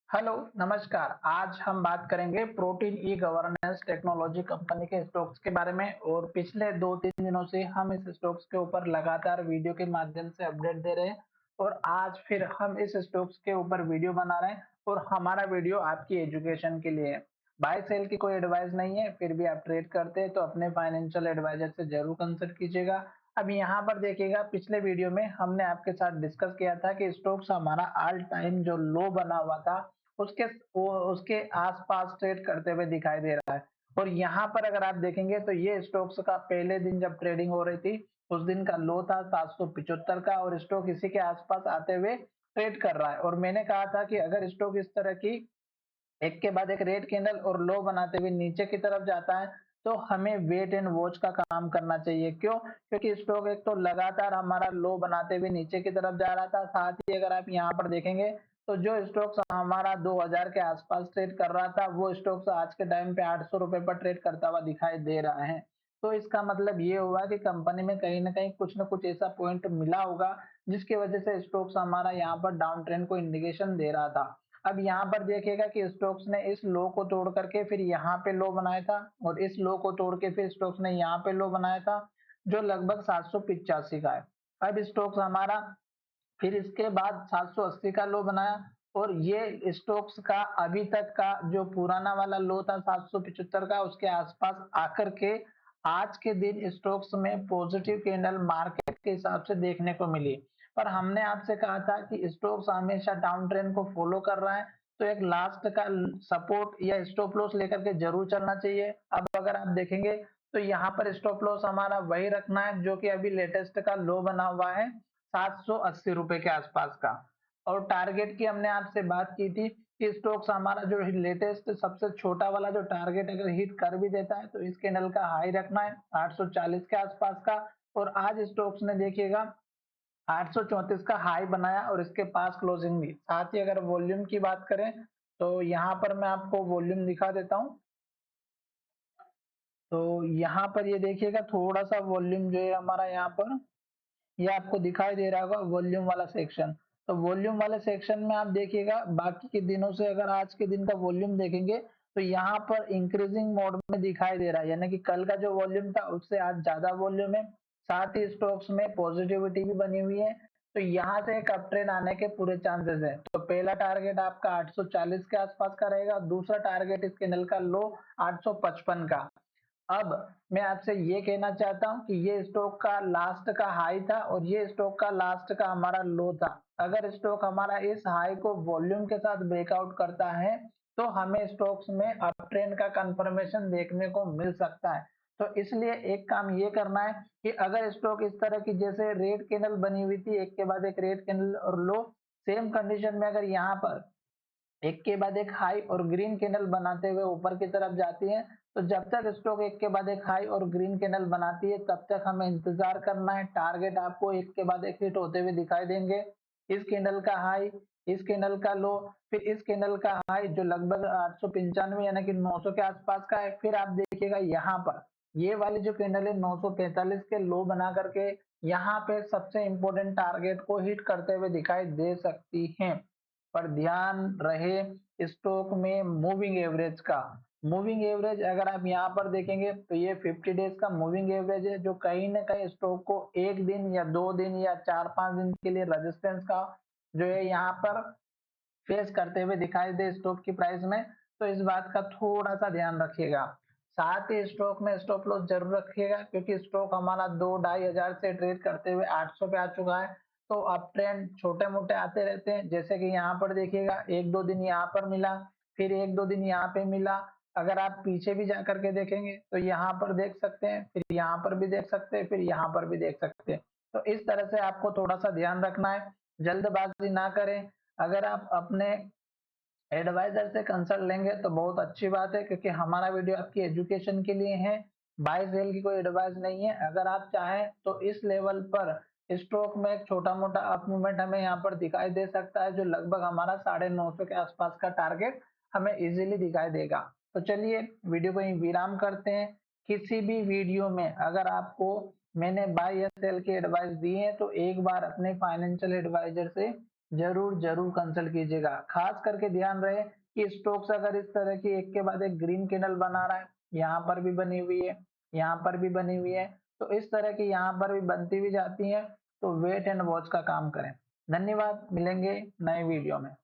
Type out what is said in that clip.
Hello, नमस्कार। आज हम बात करेंगे protein e governance technology company के स्टॉक्स के बारे में और पिछले 2-3 दिनों से हम इस स्टॉक्स के ऊपर लगातार वीडियो के माध्यम से अपडेट दे रहे हैं और आज फिर हम इस स्टॉक्स के ऊपर वीडियो बना रहे हैं और हमारा वीडियो आपकी एजुकेशन के लिए है। बाय सेल की कोई एडवाइस नहीं है, फिर भी आप ट्रेड करते हैं तो अपने फाइनेंशियल एडवाइजर से जरूर कंसल्ट कीजिएगा। अब यहाँ पर देखिएगा, पिछले वीडियो में हमने आपके साथ डिस्कस किया था कि स्टॉक्स हमारा ऑल टाइम जो लो बना हुआ था उसके उसके आस-पास ट्रेड करते हुए दिखाई दे रहा है। और यहाँ पर अगर आप देखेंगे तो ये स्टॉक्स का पहले दिन जब ट्रेडिंग हो रही थी, उस दिन का लो था 775 का और स्टॉक इसी के आस-पास आते हुए ट्रेड कर रहा है। और मैंने कहा था कि अगर स्टॉक इस तरह की एक के बाद एक रेड कैंडल और लो बनाते हुए नीचे की तरफ जाता है, तो हमें वेट एंड वॉच का काम करना चाहिए। क्यों? क्योंकि स्टॉक एक तो लगातार हमारा लो बनाते हुए नीचे की तरफ जा रहा था। साथ ही अगर आप यहाँ पर देखेंगे, तो जो स्टॉक्स हमारा 2000 के आसपास ट्रेड कर रहा था, वो स्टॉक्स आज के टाइम पे ₹800 पर ट्रेड करता हुआ दिखाई दे रहा है। तो इसका मतलब ये हुआ कि कंपनी में कहीं न कहीं कुछ न कुछ ऐसा पॉइंट मिला होगा, जिसकी वजह से स्टॉक्स हमारा यहाँ पर डाउन ट्रेंड को इंडिकेशन दे रहा था। अब यहाँ पर देखिएगा कि स्टोक्स ने इस लो को तोड़ करके फिर यहाँ पे लो बनाया था और इस लो को तोड़ के फिर स्टोक्स ने यहाँ पे लो बनाया था, जो लगभग 785 का है। अब स्टोक्स हमारा फिर इसके बाद 780 का लो बनाया और ये स्टोक्स का अभी तक का जो पुराना वाला लो था 775 का, उसके आसपास आकर के आज के दिन स्टोक्स में पॉजिटिव कैंडल मार्केट के हिसाब से देखने को मिली। पर हमने आपसे कहा था कि स्टोक्स हमेशा डाउन ट्रेंड को फॉलो कर रहा है, तो एक लास्ट का सपोर्ट या स्टॉप लॉस लेकर के जरूर चलना चाहिए। अब अगर आप देखेंगे तो यहाँ पर स्टॉप लॉस हमारा वही रखना है जो कि अभी लेटेस्ट का लो बना हुआ है ₹780 के आसपास का। और टारगेट की हमने आपसे बात की थी कि स्टॉक्स हमारा जो लेटेस्ट सबसे छोटा वाला जो टारगेट अगर हिट कर भी देता है तो इस कैंडल का हाई रखना है 840 के आसपास का। और आज स्टॉक्स ने देखिएगा 834 का हाई बनाया और इसके पास क्लोजिंग भी। साथ ही अगर वॉल्यूम की बात करें तो यहाँ पर मैं आपको वॉल्यूम दिखा देता हूँ। तो यहाँ पर ये देखिएगा, थोड़ा सा वॉल्यूम जो है हमारा यहाँ पर ये आपको दिखाई दे रहा होगा वॉल्यूम वाला सेक्शन। तो वॉल्यूम वाले सेक्शन में आप देखिएगा, बाकी के दिनों से अगर आज के दिन का वॉल्यूम देखेंगे तो यहाँ पर इंक्रीजिंग मोड में दिखाई दे रहा है, यानी कि कल का जो वॉल्यूम था उससे आज ज्यादा वॉल्यूम है। साथ ही स्टॉक्स में पॉजिटिविटी भी बनी हुई है, तो यहाँ से एक अप ट्रेंड आने के पूरे चांसेस है। तो पहला टारगेट आपका 840 के आसपास का रहेगा, दूसरा टारगेट इस कैंडल का लो 855 का। अब मैं आपसे ये कहना चाहता हूँ कि ये स्टॉक का लास्ट का हाई था और ये स्टॉक का लास्ट का हमारा लो था। अगर स्टॉक हमारा इस हाई को वॉल्यूम के साथ ब्रेकआउट करता है तो हमें स्टॉक्स में अप ट्रेंड का कंफर्मेशन देखने को मिल सकता है। तो इसलिए एक काम ये करना है कि अगर स्टॉक इस तरह की जैसे रेड कैंडल बनी हुई थी, एक के बाद एक रेड कैंडल और लो, सेम कंडीशन में अगर यहाँ पर एक के बाद एक हाई और ग्रीन कैंडल बनाते हुए ऊपर की तरफ जाती है, तो जब तक स्टॉक एक के बाद एक हाई और ग्रीन कैंडल बनाती है तब तक हमें इंतजार करना है। टारगेट आपको एक के बाद एक हिट होते हुए दिखाई देंगे। इस कैंडल का हाई, इस कैंडल का लो, फिर इस कैंडल का हाई जो लगभग 895 यानी कि 900 के आसपास का है। फिर आप देखिएगा यहाँ पर ये वाली जो कैंडल है 943 के लो बना करके यहाँ पे सबसे इंपॉर्टेंट टारगेट को हिट करते हुए दिखाई दे सकती है। पर ध्यान रहे स्टॉक में मूविंग एवरेज का। मूविंग एवरेज अगर आप यहाँ पर देखेंगे तो ये 50 डेज का मूविंग एवरेज है, जो कहीं ना कहीं स्टॉक को एक दिन या 2 दिन या 4-5 दिन के लिए रेजिस्टेंस का जो है यहाँ पर फेस करते हुए दिखाई दे स्टॉक की प्राइस में। तो इस बात का थोड़ा सा ध्यान रखिएगा। साथ ही स्टॉक में स्टॉप लॉस जरूर रखिएगा, क्योंकि स्टॉक हमारा 2-2.5 हजार से ट्रेड करते हुए 800 पे आ चुका है। तो अप ट्रेंड छोटे मोटे आते रहते हैं, जैसे कि यहाँ पर देखिएगा 1-2 दिन यहाँ पर मिला, फिर 1-2 दिन यहाँ पे मिला। अगर आप पीछे भी जा करके देखेंगे तो यहाँ पर देख सकते हैं, फिर यहाँ पर भी देख सकते हैं, फिर यहाँ पर भी देख सकते हैं। तो इस तरह से आपको थोड़ा सा ध्यान रखना है, जल्दबाजी ना करें। अगर आप अपने एडवाइजर से कंसल्ट लेंगे तो बहुत अच्छी बात है, क्योंकि हमारा वीडियो आपकी एजुकेशन के लिए है, बाय सेल की कोई एडवाइस नहीं है। अगर आप चाहें तो इस लेवल पर स्टॉक में एक छोटा मोटा अप मूवमेंट हमें यहाँ पर दिखाई दे सकता है, जो लगभग हमारा 950 के आसपास का टारगेट हमें इजीली दिखाई देगा। तो चलिए वीडियो को यहीं विराम करते हैं। किसी भी वीडियो में अगर आपको मैंने बाय या सेल की एडवाइस दी है तो एक बार अपने फाइनेंशियल एडवाइजर से जरूर जरूर कंसल्ट कीजिएगा। खास करके ध्यान रहे कि स्टॉक्स अगर इस तरह की एक के बाद एक ग्रीन कैंडल बना रहा है, यहाँ पर भी बनी हुई है, यहाँ पर भी बनी हुई है, तो इस तरह की यहाँ पर भी बनती हुई जाती है, तो वेट एंड वॉच का काम करें। धन्यवाद, मिलेंगे नए वीडियो में।